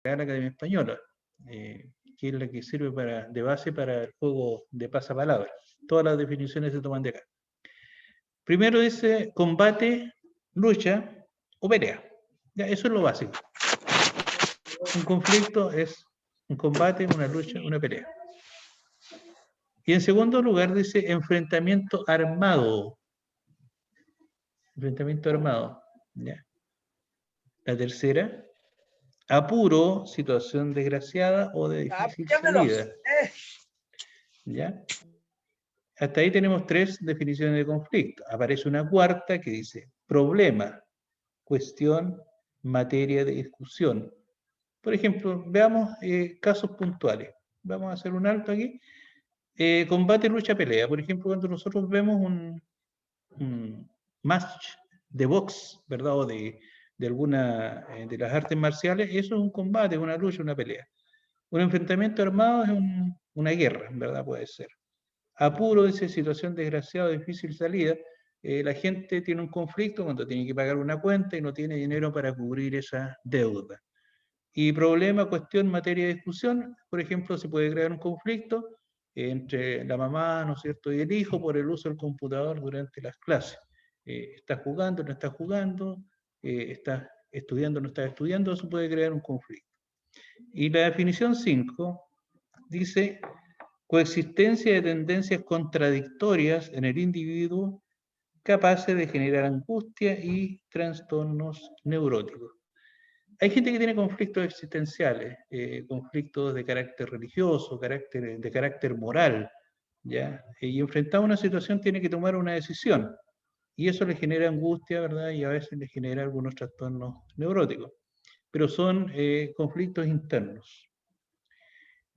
Real Academia Española, que es la que sirve de base para el juego de pasapalabra. Todas las definiciones se toman de acá. Primero dice combate, lucha o pelea. Ya, eso es lo básico. Un conflicto es un combate, una lucha, una pelea. Y en segundo lugar dice enfrentamiento armado. Enfrentamiento armado. ¿Ya? La tercera, apuro, situación desgraciada o de difícil salida. ¿Ya? Hasta ahí tenemos tres definiciones de conflicto. Aparece una cuarta que dice problema, cuestión, materia de discusión. Por ejemplo, veamos casos puntuales. Vamos a hacer un alto aquí. Combate, lucha, pelea. Por ejemplo, cuando nosotros vemos un match de box, ¿verdad? O de alguna de las artes marciales, eso es un combate, una lucha, una pelea. Un enfrentamiento armado es una guerra, ¿verdad? Puede ser. Apuro, dice situación desgraciada, difícil salida. La gente tiene un conflicto cuando tiene que pagar una cuenta y no tiene dinero para cubrir esa deuda. Y problema, cuestión, materia de discusión, por ejemplo, se puede crear un conflicto entre la mamá, ¿no es cierto?, y el hijo por el uso del computador durante las clases. ¿Está jugando, no está jugando? ¿Está estudiando, no está estudiando? Eso puede crear un conflicto. Y la definición 5 dice coexistencia de tendencias contradictorias en el individuo capaces de generar angustia y trastornos neuróticos. Hay gente que tiene conflictos existenciales, conflictos de carácter religioso, de carácter moral, ¿ya? Y enfrentado a una situación tiene que tomar una decisión, y eso le genera angustia, ¿verdad? Y a veces le genera algunos trastornos neuróticos, pero son conflictos internos.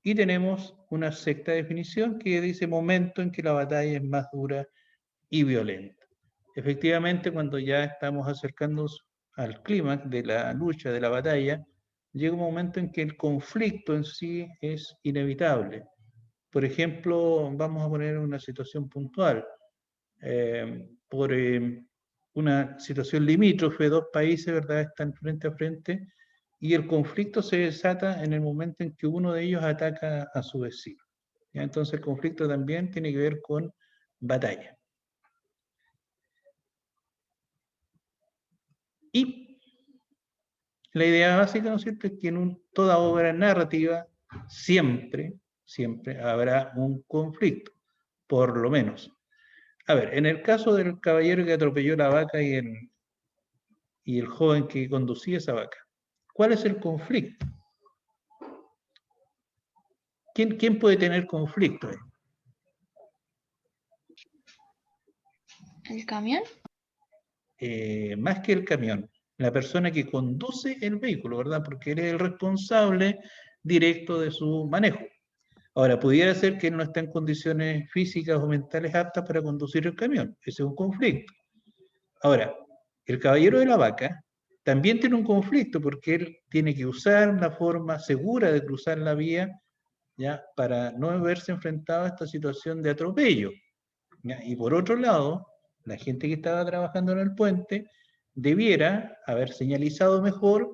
Y tenemos una sexta definición que dice momento en que la batalla es más dura y violenta. Efectivamente, cuando ya estamos acercándonos al clímax de la lucha, de la batalla, llega un momento en que el conflicto en sí es inevitable. Por ejemplo, vamos a poner una situación puntual. Por una situación limítrofe, dos países, ¿verdad?, están frente a frente y el conflicto se desata en el momento en que uno de ellos ataca a su vecino. ¿Ya? Entonces el conflicto también tiene que ver con batalla. Y la idea básica, ¿no es cierto?, es que en toda obra narrativa siempre habrá un conflicto, por lo menos. A ver, en el caso del caballero que atropelló la vaca y el joven que conducía esa vaca, ¿cuál es el conflicto? ¿Quién puede tener conflicto ahí? ¿El camión? Más que el camión, la persona que conduce el vehículo, ¿verdad? Porque él es el responsable directo de su manejo. Ahora, pudiera ser que él no está en condiciones físicas o mentales aptas para conducir el camión. Ese es un conflicto. Ahora, el caballero de la vaca también tiene un conflicto porque él tiene que usar la forma segura de cruzar la vía, ¿ya?, para no verse enfrentado a esta situación de atropello, ¿ya? Y por otro lado, la gente que estaba trabajando en el puente debiera haber señalizado mejor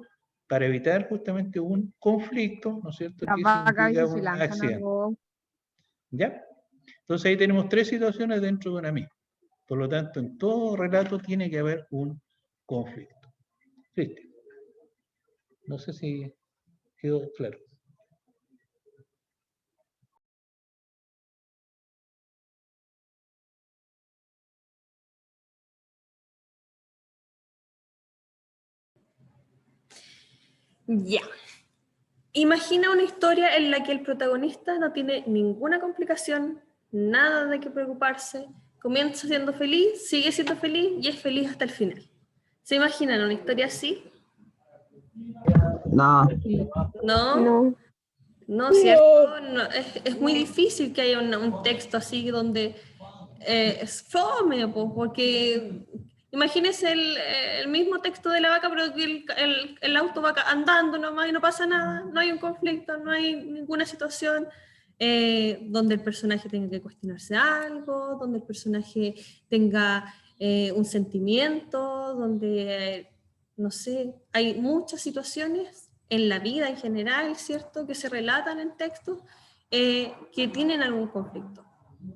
para evitar justamente un conflicto, ¿no es cierto?, Las que vacas a significa veces se un lanzan a accidente. todo. ¿Ya? Entonces ahí tenemos tres situaciones dentro de una misma. Por lo tanto, en todo relato tiene que haber un conflicto. Cristian, no sé si quedó claro. Ya. Imagina una historia en la que el protagonista no tiene ninguna complicación, nada de qué preocuparse, comienza siendo feliz, sigue siendo feliz y es feliz hasta el final. ¿Se imaginan una historia así? No. ¿No? No. No, ¿cierto? No, es muy difícil que haya un texto así donde es fome, porque imagínese el mismo texto de la vaca, pero que el auto va andando nomás y no pasa nada, no hay un conflicto, no hay ninguna situación donde el personaje tenga que cuestionarse algo, donde el personaje tenga un sentimiento, donde, no sé, hay muchas situaciones en la vida en general, ¿cierto? Que se relatan en textos que tienen algún conflicto.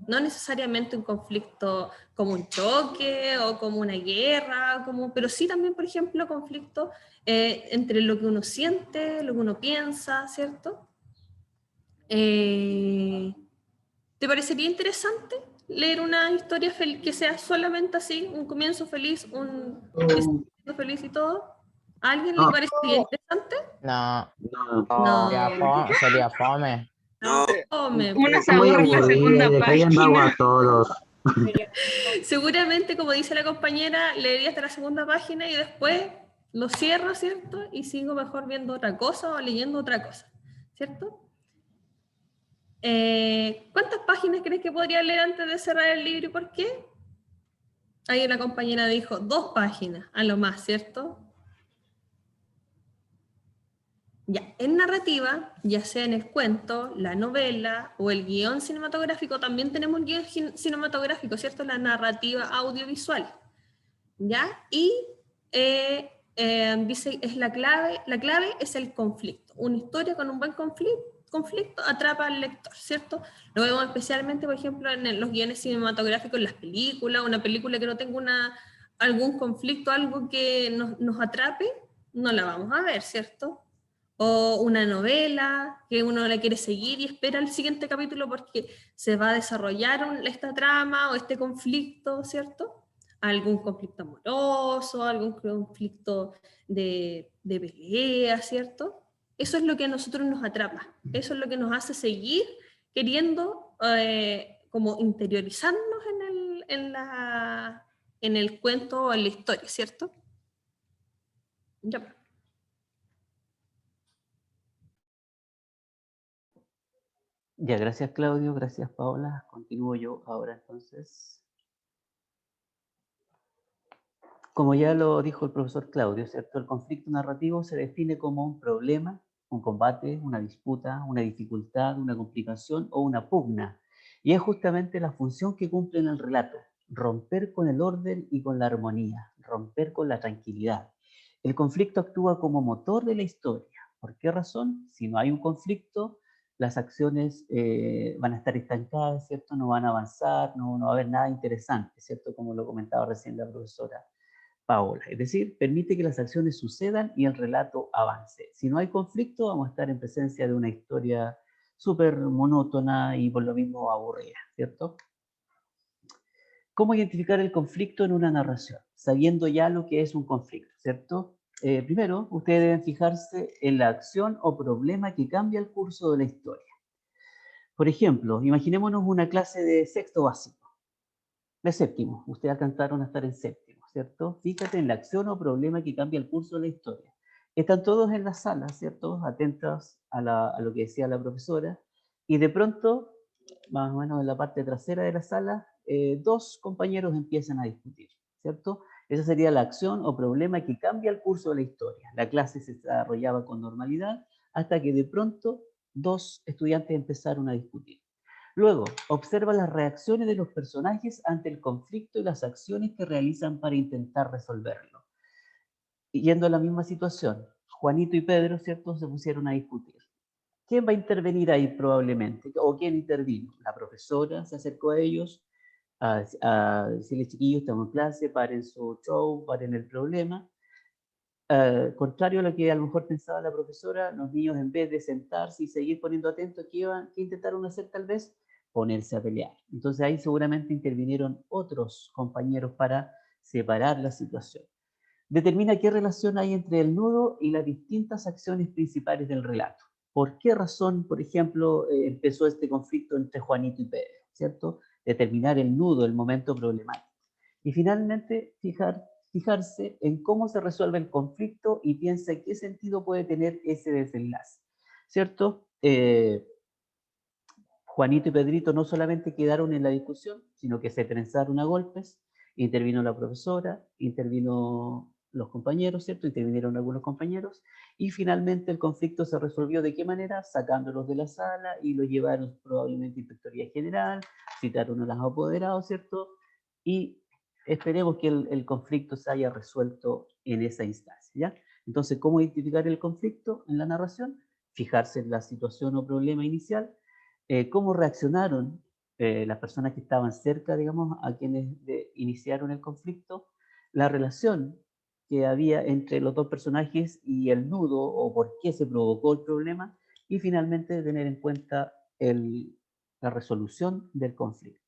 No necesariamente un conflicto como un choque o como una guerra, pero sí también, por ejemplo, conflicto entre lo que uno siente, lo que uno piensa, ¿cierto? ¿Te parecería interesante leer una historia que sea solamente así, un comienzo feliz, un feliz y todo? ¿A alguien le parecería interesante? No, No. sería fome. Uno se Muy aburre en la aburrida, segunda le caían agua a página. todos. Seguramente, como dice la compañera, leería hasta la segunda página y después lo cierro, ¿cierto? Y sigo mejor viendo otra cosa o leyendo otra cosa, ¿cierto? ¿Cuántas páginas crees que podría leer antes de cerrar el libro y por qué? Ahí una compañera dijo 2 páginas, a lo más, ¿cierto? Ya, en narrativa, ya sea en el cuento, la novela o el guión cinematográfico, también tenemos el guión cinematográfico, ¿cierto? La narrativa audiovisual, ¿ya? Y dice, es la clave es el conflicto. Una historia con un buen conflicto atrapa al lector, ¿cierto? Lo vemos especialmente, por ejemplo, en los guiones cinematográficos, en las películas, una película que no tenga algún conflicto, algo que nos atrape, no la vamos a ver, ¿cierto? O una novela que uno la quiere seguir y espera el siguiente capítulo porque se va a desarrollar esta trama o este conflicto, ¿cierto? Algún conflicto amoroso, algún conflicto de pelea, ¿cierto? Eso es lo que a nosotros nos atrapa, eso es lo que nos hace seguir queriendo como interiorizarnos en el cuento o en la historia, ¿cierto? Ya. Ya, gracias Claudio, gracias Paola. Continúo yo ahora entonces. Como ya lo dijo el profesor Claudio, ¿cierto? El conflicto narrativo se define como un problema, un combate, una disputa, una dificultad, una complicación o una pugna. Y es justamente la función que cumple en el relato, romper con el orden y con la armonía, romper con la tranquilidad. El conflicto actúa como motor de la historia. ¿Por qué razón? Si no hay un conflicto, las acciones van a estar estancadas, ¿cierto? No van a avanzar, no va a haber nada interesante, ¿cierto? Como lo comentaba recién la profesora Paola. Es decir, permite que las acciones sucedan y el relato avance. Si no hay conflicto, vamos a estar en presencia de una historia súper monótona y por lo mismo aburrida, ¿cierto? ¿Cómo identificar el conflicto en una narración? Sabiendo ya lo que es un conflicto, ¿cierto? Primero, ustedes deben fijarse en la acción o problema que cambia el curso de la historia. Por ejemplo, imaginémonos una clase de sexto básico, de séptimo. Ustedes alcanzaron a estar en séptimo, ¿cierto? Fíjate en la acción o problema que cambia el curso de la historia. Están todos en la sala, ¿cierto? Atentos a lo que decía la profesora. Y de pronto, más o menos en la parte trasera de la sala, 2 compañeros empiezan a discutir, ¿cierto? Esa sería la acción o problema que cambia el curso de la historia. La clase se desarrollaba con normalidad hasta que de pronto 2 estudiantes empezaron a discutir. Luego, observa las reacciones de los personajes ante el conflicto y las acciones que realizan para intentar resolverlo. Yendo a la misma situación, Juanito y Pedro, ¿cierto?, se pusieron a discutir. ¿Quién va a intervenir ahí probablemente? ¿O quién intervino? La profesora se acercó a ellos a decirles, chiquillos, estamos en clase, paren su show, paren el problema. Contrario a lo que a lo mejor pensaba la profesora, los niños en vez de sentarse y seguir poniendo atentos, ¿qué intentaron hacer tal vez? Ponerse a pelear. Entonces ahí seguramente intervinieron otros compañeros para separar la situación. Determina qué relación hay entre el nudo y las distintas acciones principales del relato. ¿Por qué razón, por ejemplo, empezó este conflicto entre Juanito y Pedro? ¿Cierto? Determinar el nudo, el momento problemático. Y finalmente, fijarse en cómo se resuelve el conflicto y piensa qué sentido puede tener ese desenlace. ¿Cierto? Juanito y Pedrito no solamente quedaron en la discusión, sino que se trenzaron a golpes, intervino la profesora, intervino los compañeros, ¿cierto? Intervinieron algunos compañeros, y finalmente el conflicto se resolvió ¿de qué manera? Sacándolos de la sala y los llevaron probablemente a Inspectoría General, citaron a los apoderados, ¿cierto? Y esperemos que el conflicto se haya resuelto en esa instancia, ¿ya? Entonces, ¿cómo identificar el conflicto en la narración? Fijarse en la situación o problema inicial, cómo reaccionaron las personas que estaban cerca, digamos, a quienes iniciaron el conflicto, la relación que había entre los dos personajes y el nudo o por qué se provocó el problema, y finalmente tener en cuenta la resolución del conflicto.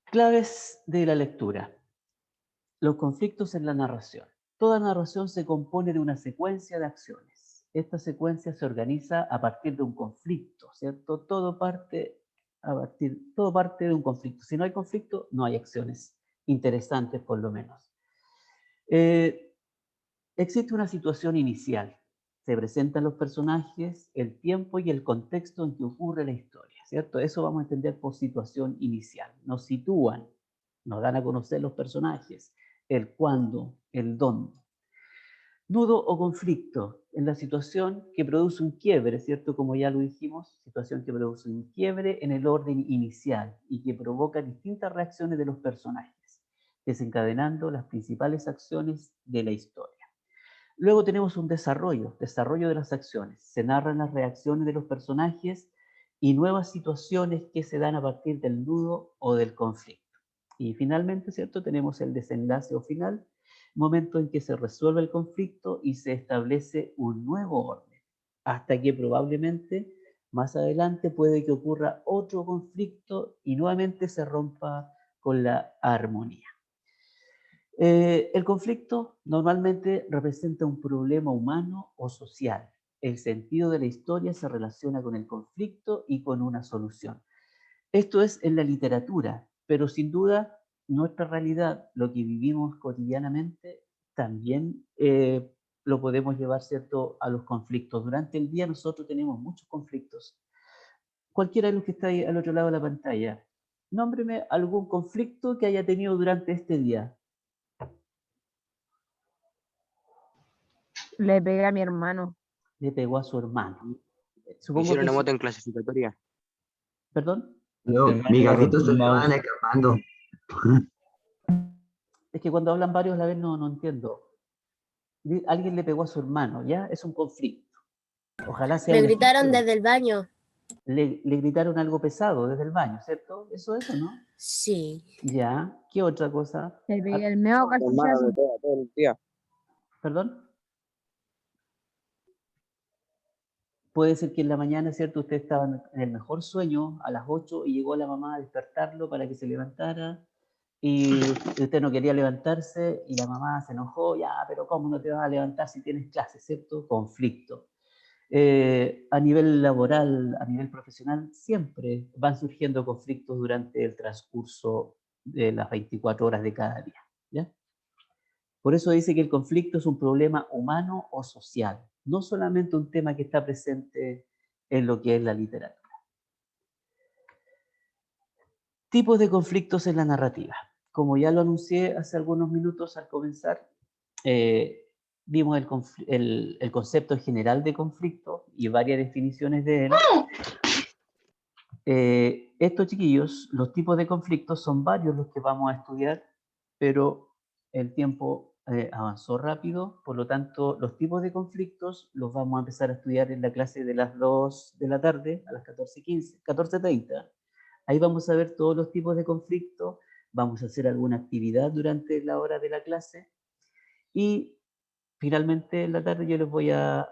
Claves de la lectura. Los conflictos en la narración. Toda narración se compone de una secuencia de acciones. Esta secuencia se organiza a partir de un conflicto, ¿cierto? Todo parte de un conflicto. Si no hay conflicto, no hay acciones interesantes, por lo menos. Existe una situación inicial. Se presentan los personajes, el tiempo y el contexto en que ocurre la historia, ¿cierto? Eso vamos a entender por situación inicial. Nos sitúan, nos dan a conocer los personajes, el cuándo, el dónde. Nudo o conflicto, en la situación que produce un quiebre, ¿cierto? Como ya lo dijimos, situación que produce un quiebre en el orden inicial y que provoca distintas reacciones de los personajes, desencadenando las principales acciones de la historia. Luego tenemos un desarrollo de las acciones. Se narran las reacciones de los personajes y nuevas situaciones que se dan a partir del nudo o del conflicto. Y finalmente, ¿cierto? Tenemos el desenlace o final, momento en que se resuelve el conflicto y se establece un nuevo orden, hasta que probablemente más adelante puede que ocurra otro conflicto y nuevamente se rompa con la armonía. El conflicto normalmente representa un problema humano o social. El sentido de la historia se relaciona con el conflicto y con una solución. Esto es en la literatura, pero sin duda nuestra realidad, lo que vivimos cotidianamente, también lo podemos llevar, ¿cierto?, a los conflictos. Durante el día nosotros tenemos muchos conflictos. Cualquiera de los que está ahí al otro lado de la pantalla, nómbreme algún conflicto que haya tenido durante este día. Le pegué a mi hermano. Le pegó a su hermano. Supongo Hicieron que una moto en clasificatoria. ¿Perdón? No, mis gatitos se estaban escapando. Es que cuando hablan varios a la vez no entiendo. Alguien le pegó a su hermano, ¿ya? Es un conflicto. Ojalá sea. Me gritaron desde el baño. Le gritaron algo pesado desde el baño, ¿cierto? Eso, ¿no? Sí. Ya. ¿Qué otra cosa? Le pegué el medio castillazo. Todo el día. ¿Perdón? Puede ser que en la mañana, ¿cierto? Usted estaba en el mejor sueño a las 8 y llegó la mamá a despertarlo para que se levantara y usted no quería levantarse y la mamá se enojó, ya, pero ¿cómo no te vas a levantar si tienes clases, ¿cierto? Conflicto. A nivel laboral, a nivel profesional, siempre van surgiendo conflictos durante el transcurso de las 24 horas de cada día, ¿ya? Por eso dice que el conflicto es un problema humano o social, no solamente un tema que está presente en lo que es la literatura. Tipos de conflictos en la narrativa. Como ya lo anuncié hace algunos minutos al comenzar, vimos el concepto general de conflicto y varias definiciones de él. Estos, chiquillos, los tipos de conflictos son varios los que vamos a estudiar, pero el tiempo avanzó rápido, por lo tanto, los tipos de conflictos los vamos a empezar a estudiar en la clase de las 2 de la tarde, a las 14:15, 14:30. Ahí vamos a ver todos los tipos de conflictos, vamos a hacer alguna actividad durante la hora de la clase y finalmente en la tarde yo les voy a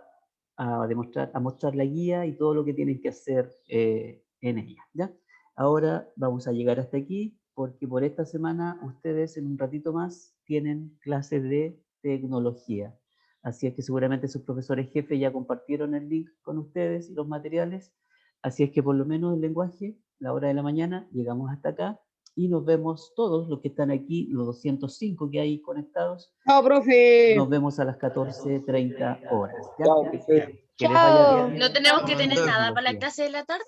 mostrar la guía y todo lo que tienen que hacer en ella, ¿ya? Ahora vamos a llegar hasta aquí porque por esta semana ustedes en un ratito más tienen clases de tecnología. Así es que seguramente sus profesores jefes ya compartieron el link con ustedes y los materiales. Así es que por lo menos el lenguaje, la hora de la mañana, llegamos hasta acá y nos vemos todos los que están aquí, los 205 que hay conectados. ¡Chao, profe! Nos vemos a las 14:30 horas. ¿Ya? Chao, ¿Ya? profe. Que les vaya bien. ¿No tenemos que tener nada para la clase de la tarde?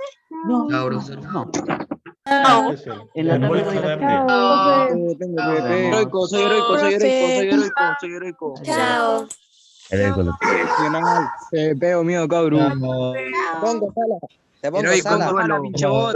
No, Chao, profesor. no. En la tarde voy a la Chao, profe. Heroico, soy heroico, soy heroico, soy heroico, soy heroico. Chao. Profesional. Te pego mío, cabrón. Te pongo sala. Te pongo Heroico, sala. duelo. Pinche bot.